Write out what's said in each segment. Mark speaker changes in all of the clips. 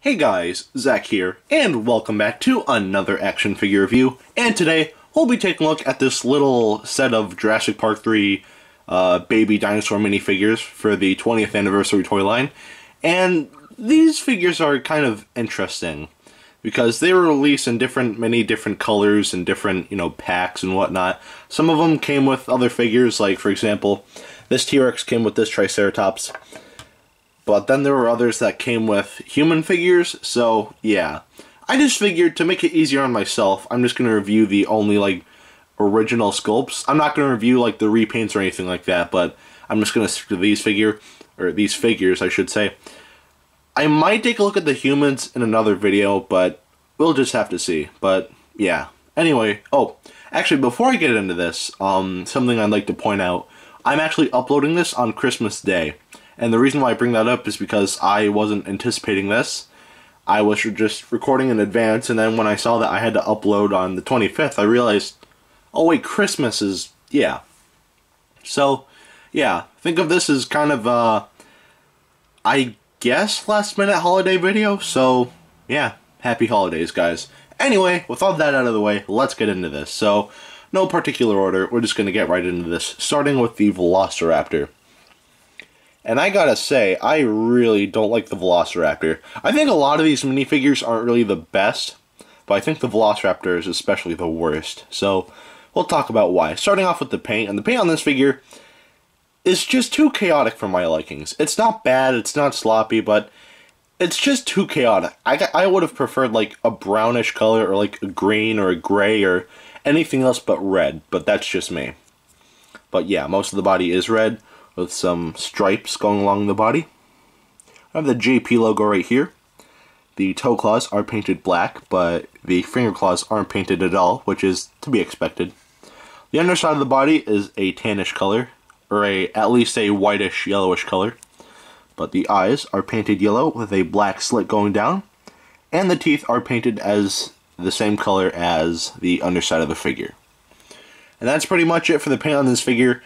Speaker 1: Hey guys, Zach here, and welcome back to another action figure review. And today, we'll be taking a look at this little set of Jurassic Park 3 Baby Dinosaur minifigures for the 20th anniversary toy line. And these figures are kind of interesting, because they were released in many different colors and different, packs and whatnot. Some of them came with other figures, like, for example, this T-Rex came with this Triceratops. But then there were others that came with human figures, so yeah. I just figured to make it easier on myself, I'm just going to review the only, original sculpts. I'm not going to review, the repaints or anything like that, but I'm just going to stick to these figures, I should say. I might take a look at the humans in another video, but we'll just have to see. But, yeah. Anyway, actually, before I get into this, something I'd like to point out. I'm actually uploading this on Christmas Day. And the reason why I bring that up is because I wasn't anticipating this. I was just recording in advance, and then when I saw that I had to upload on the 25th, I realized, oh wait, Christmas is, yeah. So, yeah, think of this as kind of, I guess, last-minute holiday video, so, yeah, happy holidays, guys. Anyway, with all that out of the way, let's get into this. So, no particular order, we're just going to get right into this, starting with the Velociraptor. And I gotta say, I really don't like the Velociraptor. I think a lot of these minifigures aren't really the best, but I think the Velociraptor is especially the worst. So, we'll talk about why. Starting off with the paint, and the paint on this figure is just too chaotic for my likings. It's not bad, it's not sloppy, but it's just too chaotic. I would have preferred, a brownish color, or, a green, or a gray, or anything else but red, but that's just me. But yeah, most of the body is red, with some stripes going along the body. I have the JP logo right here. The toe claws are painted black, but the finger claws aren't painted at all, which is to be expected. The underside of the body is a tannish color, or at least a whitish yellowish color. But the eyes are painted yellow with a black slit going down, and the teeth are painted as the same color as the underside of the figure. And that's pretty much it for the paint on this figure.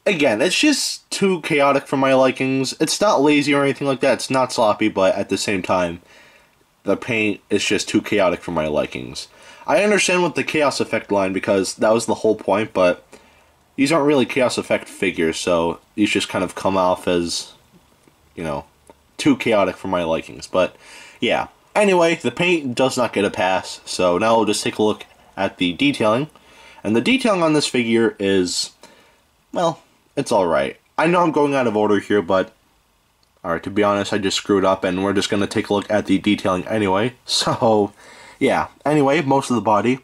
Speaker 1: Again, it's just too chaotic for my likings. It's not lazy or anything like that. It's not sloppy, but at the same time, the paint is just too chaotic for my likings. I understand with the Chaos Effect line because that was the whole point, but these aren't really Chaos Effect figures, so these just kind of come off as, too chaotic for my likings. But, yeah. Anyway, the paint does not get a pass, so now we'll just take a look at the detailing. And the detailing on this figure is, well, it's alright. I know I'm going out of order here, but alright, to be honest, I just screwed up, and we're just going to take a look at the detailing anyway. So, yeah. Anyway, most of the body,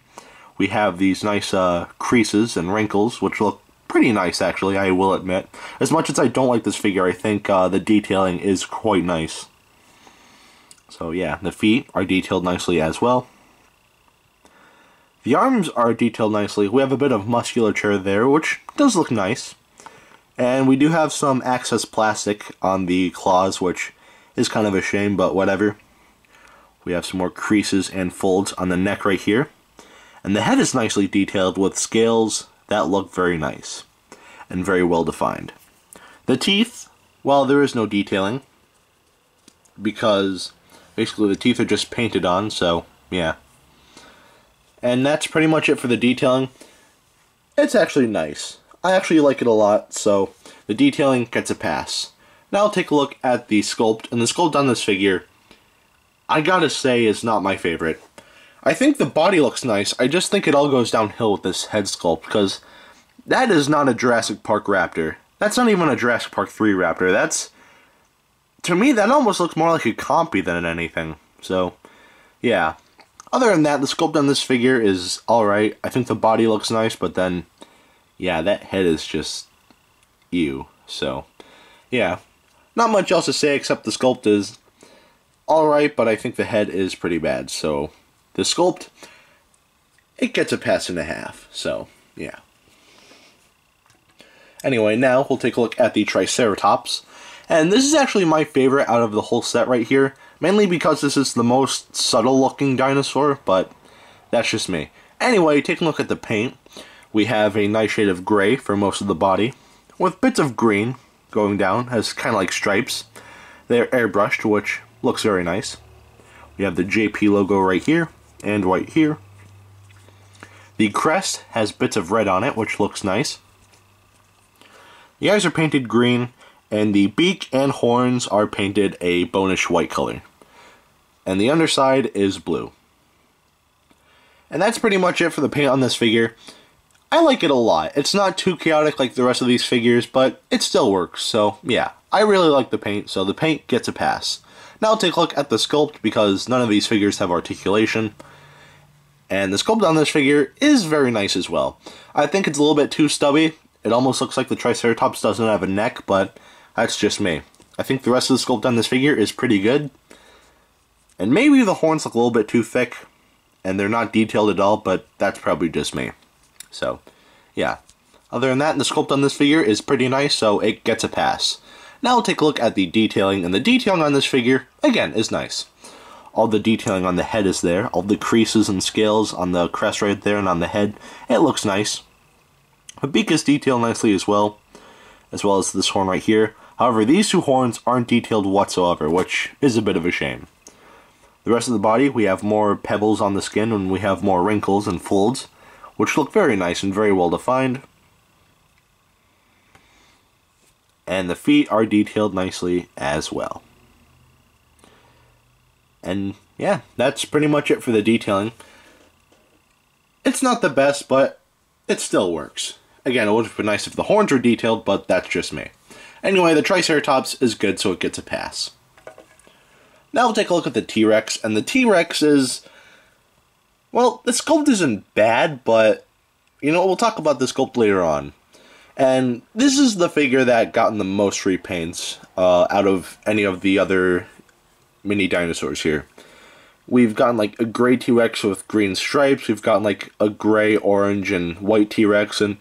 Speaker 1: we have these nice creases and wrinkles, which look pretty nice, actually, I will admit. As much as I don't like this figure, I think the detailing is quite nice. So, yeah, the feet are detailed nicely as well. The arms are detailed nicely. We have a bit of musculature there, which does look nice. And we do have some excess plastic on the claws, which is kind of a shame, but whatever. We have some more creases and folds on the neck right here. And the head is nicely detailed with scales that look very nice and very well defined. The teeth, well, there is no detailing because basically the teeth are just painted on, so yeah. And that's pretty much it for the detailing. It's actually nice. I actually like it a lot, so the detailing gets a pass. Now I'll take a look at the sculpt, and the sculpt on this figure, I gotta say, is not my favorite. I think the body looks nice, I just think it all goes downhill with this head sculpt, because that is not a Jurassic Park raptor. That's not even a Jurassic Park 3 raptor. That's, to me, that almost looks more like a compy than anything. So, yeah. Other than that, the sculpt on this figure is alright. I think the body looks nice, but then, yeah, that head is just ew. So, yeah. Not much else to say except the sculpt is alright, but I think the head is pretty bad. So, the sculpt, it gets a pass and a half. So, yeah. Anyway, now we'll take a look at the Triceratops. And this is actually my favorite out of the whole set right here. Mainly because this is the most subtle looking dinosaur, but that's just me. Anyway, taking a look at the paint. We have a nice shade of gray for most of the body, with bits of green going down as kind of like stripes. They're airbrushed, which looks very nice. We have the JP logo right here and right here. The crest has bits of red on it, which looks nice. The eyes are painted green, and the beak and horns are painted a bonish white color. And the underside is blue. And that's pretty much it for the paint on this figure. I like it a lot. It's not too chaotic like the rest of these figures, but it still works. So yeah, I really like the paint, so the paint gets a pass. Now I'll take a look at the sculpt, because none of these figures have articulation. And the sculpt on this figure is very nice as well. I think it's a little bit too stubby. It almost looks like the Triceratops doesn't have a neck, but that's just me. I think the rest of the sculpt on this figure is pretty good. And maybe the horns look a little bit too thick, and they're not detailed at all, but that's probably just me. So, yeah. Other than that, the sculpt on this figure is pretty nice, so it gets a pass. Now we'll take a look at the detailing, and the detailing on this figure, again, is nice. All the detailing on the head is there, all the creases and scales on the crest right there and on the head, it looks nice. The beak is detailed nicely as well as this horn right here. However, these two horns aren't detailed whatsoever, which is a bit of a shame. The rest of the body, we have more pebbles on the skin, and we have more wrinkles and folds, which look very nice and very well defined. And the feet are detailed nicely as well. And yeah, that's pretty much it for the detailing. It's not the best, but it still works. Again, it would have been nice if the horns were detailed, but that's just me. Anyway, the Triceratops is good, so it gets a pass. Now we'll take a look at the T-Rex, and the T-Rex is... well, the sculpt isn't bad, but, you know, we'll talk about the sculpt later on. And this is the figure that gotten the most repaints out of any of the other mini dinosaurs here. We've gotten like a gray T-Rex with green stripes, we've gotten like a gray, orange, and white T-Rex, and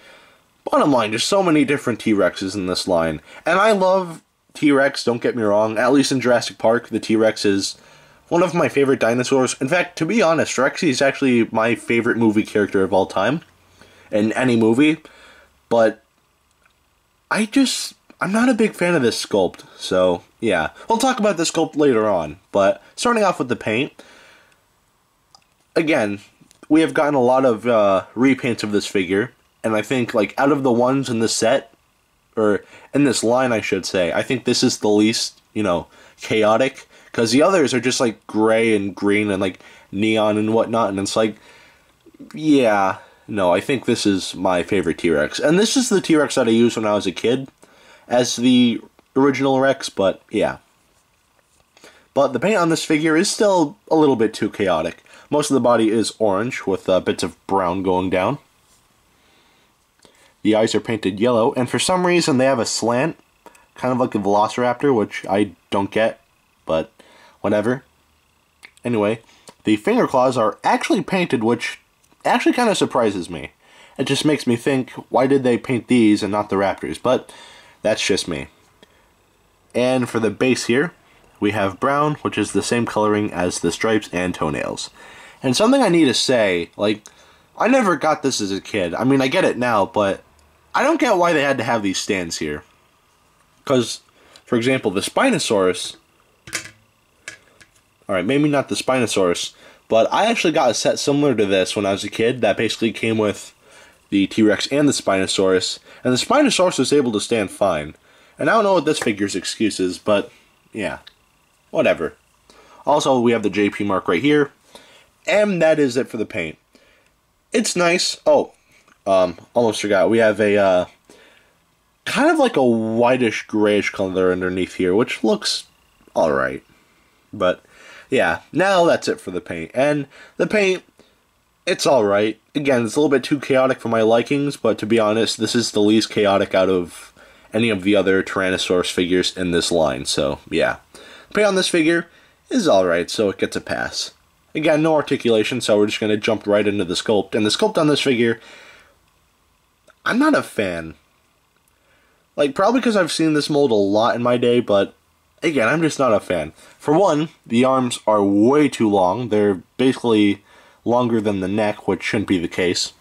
Speaker 1: bottom line, there's so many different T-Rexes in this line. And I love T-Rex, don't get me wrong, at least in Jurassic Park, the T-Rex is one of my favorite dinosaurs. In fact, to be honest, Rexy is actually my favorite movie character of all time, in any movie, but I'm not a big fan of this sculpt, so yeah. We'll talk about the sculpt later on, but starting off with the paint, again, we have gotten a lot of repaints of this figure, and I think, like, out of the ones in this set, or in this line, I should say, I think this is the least, you know, chaotic, because the others are just, like, gray and green and, like, neon and whatnot, and it's like, yeah, no, I think this is my favorite T-Rex. And this is the T-Rex that I used when I was a kid, as the original Rex, but yeah. But the paint on this figure is still a little bit too chaotic. Most of the body is orange, with bits of brown going down. The eyes are painted yellow, and for some reason they have a slant, kind of like a Velociraptor, which I don't get, but whatever. Anyway, the finger claws are actually painted, which actually kind of surprises me. It just makes me think, why did they paint these and not the raptors? But that's just me. And for the base here, we have brown, which is the same coloring as the stripes and toenails. And something I need to say, like, I never got this as a kid. I mean, I get it now, but I don't get why they had to have these stands here. Because, for example, the Spinosaurus... alright, maybe not the Spinosaurus, but I actually got a set similar to this when I was a kid that basically came with the T-Rex and the Spinosaurus, and the Spinosaurus was able to stand fine. And I don't know what this figure's excuse is, but yeah, whatever. Also, we have the JP mark right here, and that is it for the paint. It's nice. Oh, almost forgot. We have a kind of like a whitish grayish color underneath here, which looks alright. But yeah, now that's it for the paint. And the paint, it's alright. Again, it's a little bit too chaotic for my likings, but to be honest, this is the least chaotic out of any of the other Tyrannosaurus figures in this line, so yeah. The paint on this figure is alright, so it gets a pass. Again, no articulation, so we're just going to jump right into the sculpt. And the sculpt on this figure, I'm not a fan. Like, probably because I've seen this mold a lot in my day, but again, I'm just not a fan. For one, the arms are way too long. They're basically longer than the neck, which shouldn't be the case.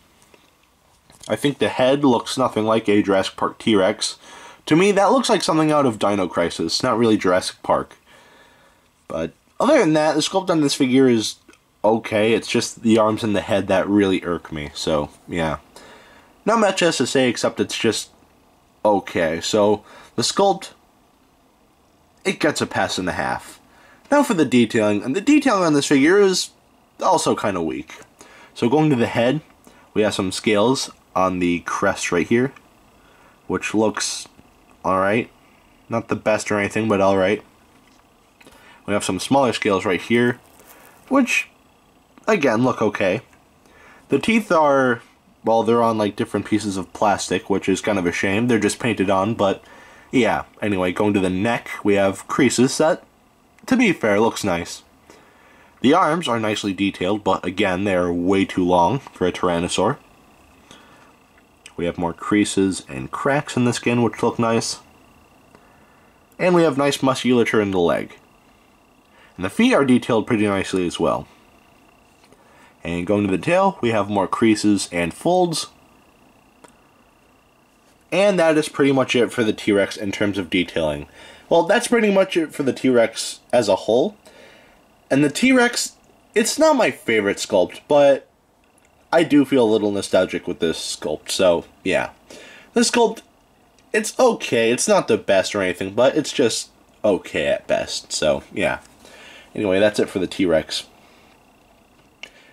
Speaker 1: I think the head looks nothing like a Jurassic Park T-Rex. To me, that looks like something out of Dino Crisis, not really Jurassic Park. But Other than that, the sculpt on this figure is okay. It's just the arms and the head that really irk me. So, yeah. Not much else to say except it's just okay. So, the sculpt, it gets a pass and a half. Now for the detailing, and the detailing on this figure is also kind of weak. So going to the head, we have some scales on the crest right here, which looks alright. Not the best or anything, but alright. We have some smaller scales right here, which, again, look okay. The teeth are, well, they're on like different pieces of plastic, which is kind of a shame. They're just painted on, but yeah. Anyway, going to the neck, we have creases that, to be fair, looks nice. The arms are nicely detailed, but again, they're way too long for a Tyrannosaur. We have more creases and cracks in the skin, which look nice. And we have nice musculature in the leg. And the feet are detailed pretty nicely as well. And going to the tail, we have more creases and folds. And that is pretty much it for the T-Rex in terms of detailing. Well, that's pretty much it for the T-Rex as a whole. And the T-Rex, it's not my favorite sculpt, but I do feel a little nostalgic with this sculpt, so yeah. This sculpt, it's okay. It's not the best or anything, but it's just okay at best, so yeah. Anyway, that's it for the T-Rex.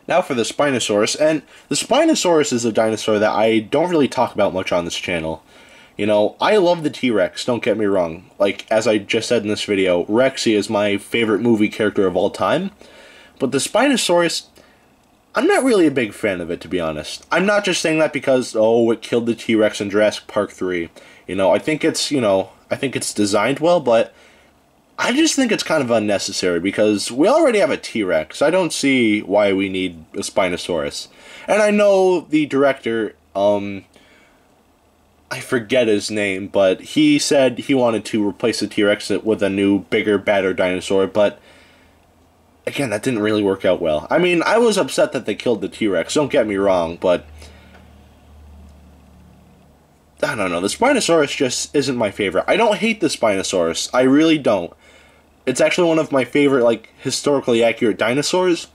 Speaker 1: Now for the Spinosaurus, and the Spinosaurus is a dinosaur that I don't really talk about much on this channel. You know, I love the T-Rex, don't get me wrong. Like, as I just said in this video, Rexy is my favorite movie character of all time. But the Spinosaurus, I'm not really a big fan of it, to be honest. I'm not just saying that because, oh, it killed the T-Rex in Jurassic Park 3. You know, I think it's, I think it's designed well, but I just think it's kind of unnecessary because we already have a T-Rex. I don't see why we need a Spinosaurus. And I know the director, I forget his name, but he said he wanted to replace the T-Rex with a new, bigger, badder dinosaur, but again, that didn't really work out well. I mean, I was upset that they killed the T-Rex, don't get me wrong, but I don't know, the Spinosaurus just isn't my favorite. I don't hate the Spinosaurus, I really don't. It's actually one of my favorite, like, historically accurate dinosaurs.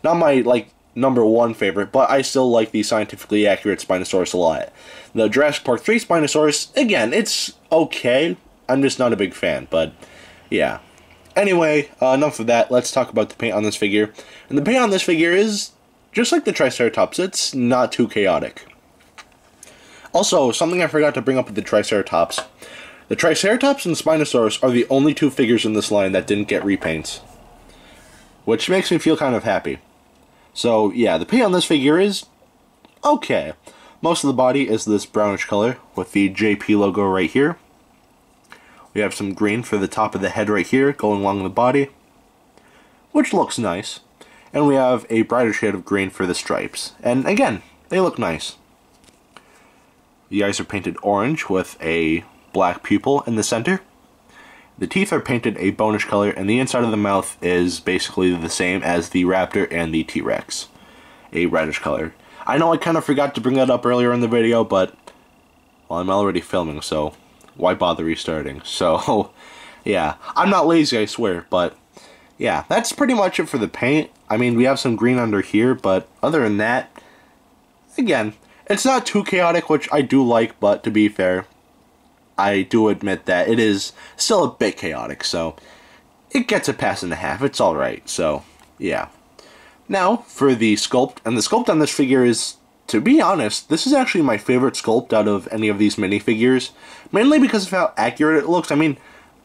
Speaker 1: Not my, like, #1 favorite, but I still like the scientifically accurate Spinosaurus a lot. The Jurassic Park 3 Spinosaurus, again, it's okay. I'm just not a big fan, but yeah. Anyway, enough of that. Let's talk about the paint on this figure. And the paint on this figure is, just like the Triceratops, it's not too chaotic. Also, something I forgot to bring up with the Triceratops. The Triceratops and Spinosaurus are the only two figures in this line that didn't get repaints, which makes me feel kind of happy. So, yeah, the paint on this figure is okay. Most of the body is this brownish color with the JP logo right here. We have some green for the top of the head right here going along the body, which looks nice. And we have a brighter shade of green for the stripes. And again, they look nice. The eyes are painted orange with a black pupil in the center. The teeth are painted a bonish color, and the inside of the mouth is basically the same as the Raptor and the T-Rex, a reddish color. I know I kind of forgot to bring that up earlier in the video, but, well, I'm already filming, so why bother restarting? So, yeah, I'm not lazy, I swear, but, yeah, that's pretty much it for the paint. I mean, we have some green under here, but other than that, again, it's not too chaotic, which I do like, but to be fair, I do admit that it is still a bit chaotic, so it gets a pass and a half. It's alright, so yeah. Now, for the sculpt, and the sculpt on this figure is, to be honest, this is actually my favorite sculpt out of any of these minifigures, mainly because of how accurate it looks. I mean,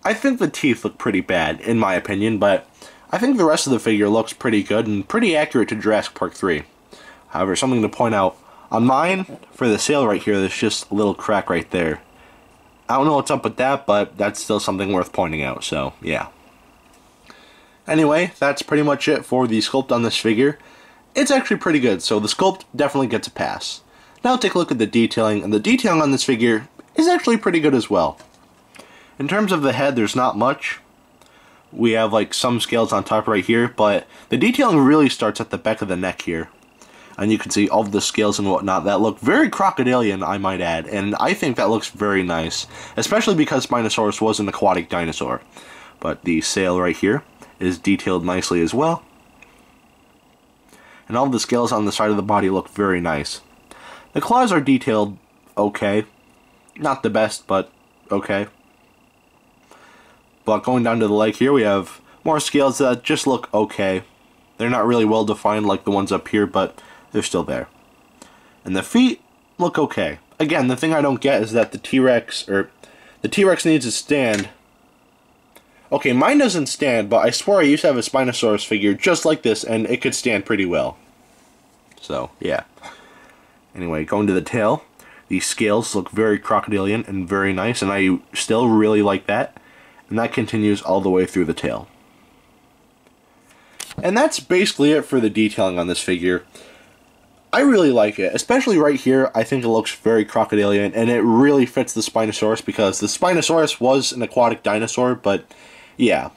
Speaker 1: I think the teeth look pretty bad, in my opinion, but I think the rest of the figure looks pretty good and pretty accurate to Jurassic Park 3. However, something to point out, on mine, for the sail right here, there's just a little crack right there. I don't know what's up with that, but that's still something worth pointing out, so yeah. Anyway, that's pretty much it for the sculpt on this figure. It's actually pretty good, so the sculpt definitely gets a pass. Now take a look at the detailing, and the detailing on this figure is actually pretty good as well. In terms of the head, there's not much. We have like some scales on top right here, but the detailing really starts at the back of the neck here. And you can see all of the scales and whatnot that look very crocodilian, I might add, and I think that looks very nice, especially because Spinosaurus was an aquatic dinosaur. But the sail right here is detailed nicely as well. And all the scales on the side of the body look very nice. The claws are detailed okay. Not the best, but okay. But going down to the leg here, we have more scales that just look okay. They're not really well defined like the ones up here, but they're still there. And the feet look okay. Again, the thing I don't get is that the T-Rex needs to stand. Okay, mine doesn't stand, but I swear I used to have a Spinosaurus figure just like this, and it could stand pretty well. So, yeah. Anyway, going to the tail. These scales look very crocodilian and very nice, and I still really like that. And that continues all the way through the tail. And that's basically it for the detailing on this figure. I really like it, especially right here. I think it looks very crocodilian, and it really fits the Spinosaurus because the Spinosaurus was an aquatic dinosaur, but yeah.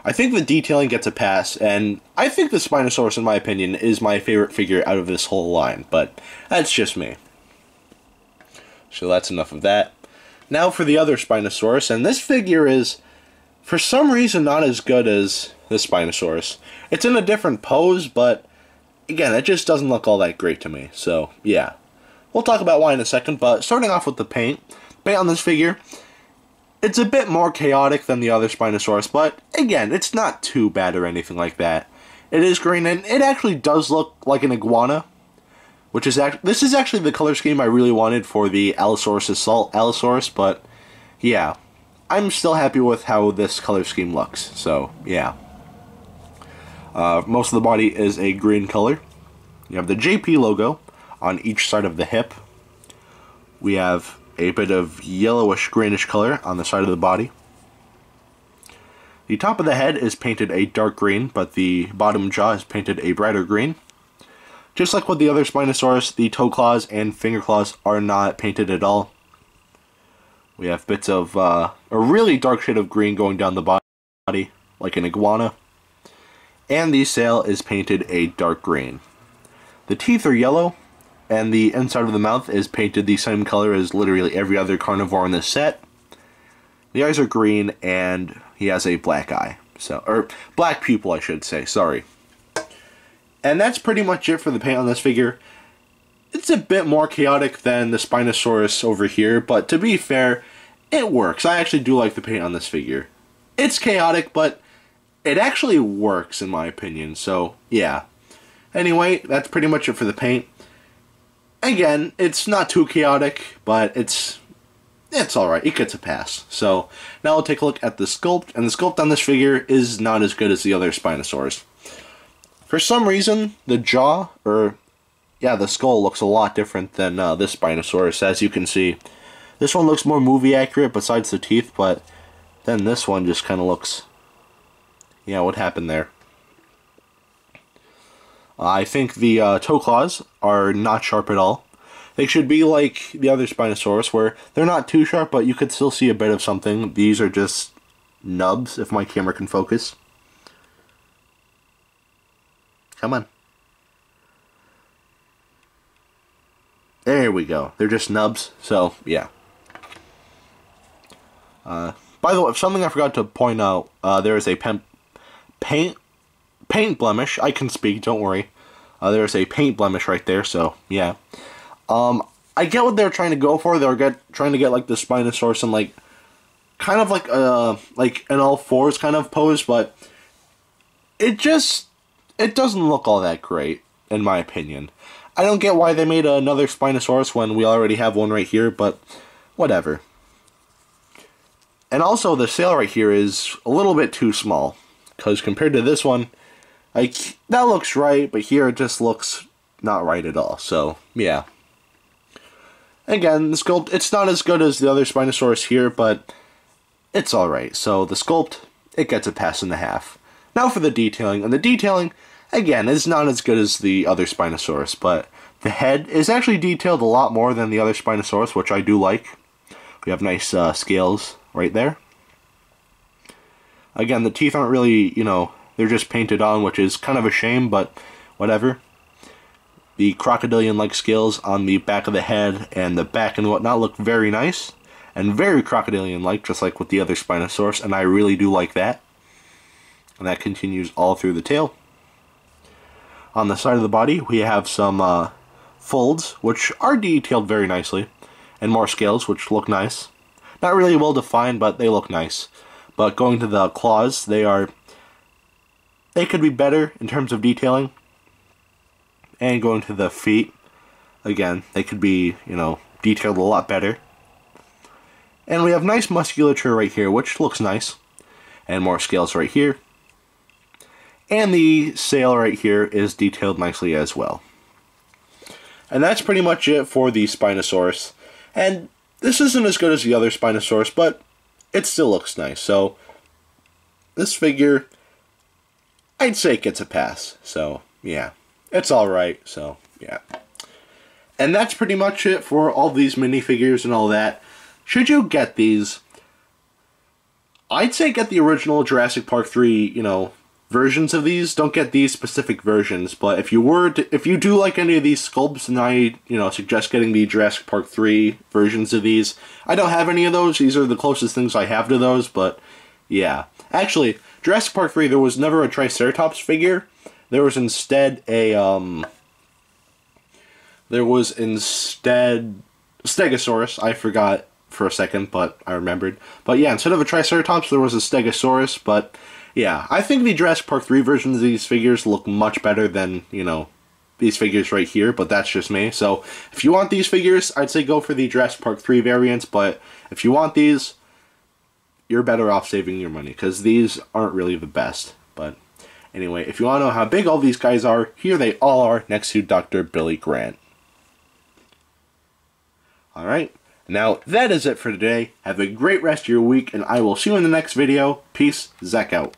Speaker 1: I think the detailing gets a pass, and I think the Spinosaurus, in my opinion, is my favorite figure out of this whole line, but that's just me. So that's enough of that. Now for the other Spinosaurus, and this figure is, for some reason, not as good as the Spinosaurus. It's in a different pose, but again, it just doesn't look all that great to me, so yeah. We'll talk about why in a second, but starting off with the paint on this figure, it's a bit more chaotic than the other Spinosaurus, but again, it's not too bad or anything like that. It is green, and it actually does look like an iguana, which is this is actually the color scheme I really wanted for the Allosaurus Assault Allosaurus, but yeah, I'm still happy with how this color scheme looks, so yeah. Most of the body is a green color. You have the JP logo on each side of the hip. We have a bit of yellowish greenish color on the side of the body. The top of the head is painted a dark green, but the bottom jaw is painted a brighter green. Just like with the other Spinosaurus, the toe claws and finger claws are not painted at all. We have bits of a really dark shade of green going down the body, like an iguana. And the sail is painted a dark green. The teeth are yellow, and the inside of the mouth is painted the same color as literally every other carnivore in this set. The eyes are green, and he has a black eye. Or black pupil, I should say, sorry. And that's pretty much it for the paint on this figure. It's a bit more chaotic than the Spinosaurus over here, but to be fair, it works. I actually do like the paint on this figure. It's chaotic, but it actually works in my opinion, so yeah. Anyway, that's pretty much it for the paint. Again, it's not too chaotic, but it's alright. It gets a pass. So, now we'll take a look at the sculpt, and the sculpt on this figure is not as good as the other Spinosaurus. For some reason, the jaw, the skull looks a lot different than this Spinosaurus, as you can see. This one looks more movie accurate besides the teeth, but then this one just kind of looks... Yeah, what happened there? I think the toe claws are not sharp at all. They should be like the other Spinosaurus, where they're not too sharp, but you could still see a bit of something. These are just nubs, if my camera can focus. Come on. There we go. They're just nubs, so yeah. By the way, something I forgot to point out, there is a paint blemish. I can speak, don't worry. There's a paint blemish right there, so yeah. I get what they're trying to go for. They're trying to get like the Spinosaurus and like kind of like an all fours kind of pose, but it doesn't look all that great in my opinion. I don't get why they made another Spinosaurus when we already have one right here, but whatever. And also the sail right here is a little bit too small, because compared to this one, like, that looks right, but here it just looks not right at all, so yeah. Again, the sculpt, it's not as good as the other Spinosaurus here, but it's alright. So the sculpt, it gets a pass and a half. Now for the detailing, and the detailing, again, is not as good as the other Spinosaurus, but the head is actually detailed a lot more than the other Spinosaurus, which I do like. We have nice scales right there. Again, the teeth aren't really, they're just painted on, which is kind of a shame, but whatever. The crocodilian-like scales on the back of the head and the back and whatnot look very nice, and very crocodilian-like, just like with the other Spinosaurus, and I really do like that. And that continues all through the tail. On the side of the body, we have some folds, which are detailed very nicely, and more scales, which look nice. Not really well defined, but they look nice. But going to the claws, they could be better in terms of detailing. And going to the feet, again, they could be, detailed a lot better. And we have nice musculature right here, which looks nice. And more scales right here. And the sail right here is detailed nicely as well. And that's pretty much it for the Spinosaurus. And this isn't as good as the other Spinosaurus, but it still looks nice. So, this figure, I'd say it gets a pass. So, yeah. It's alright, so, yeah. And that's pretty much it for all these minifigures and all that. Should you get these, I'd say get the original Jurassic Park 3, versions of these. Don't get these specific versions, but if you do like any of these sculpts, then I, suggest getting the Jurassic Park 3 versions of these. I don't have any of those. These are the closest things I have to those, but yeah. Actually, Jurassic Park 3, there was never a Triceratops figure. There was instead a, Stegosaurus. I forgot for a second, but I remembered. But yeah, instead of a Triceratops, there was a Stegosaurus, but yeah, I think the Jurassic Park 3 versions of these figures look much better than, these figures right here, but that's just me. So, if you want these figures, I'd say go for the Jurassic Park 3 variants, but if you want these, you're better off saving your money, because these aren't really the best. But anyway, if you want to know how big all these guys are, here they all are next to Dr. Billy Grant. Alright, now that is it for today. Have a great rest of your week, and I will see you in the next video. Peace, Zach out.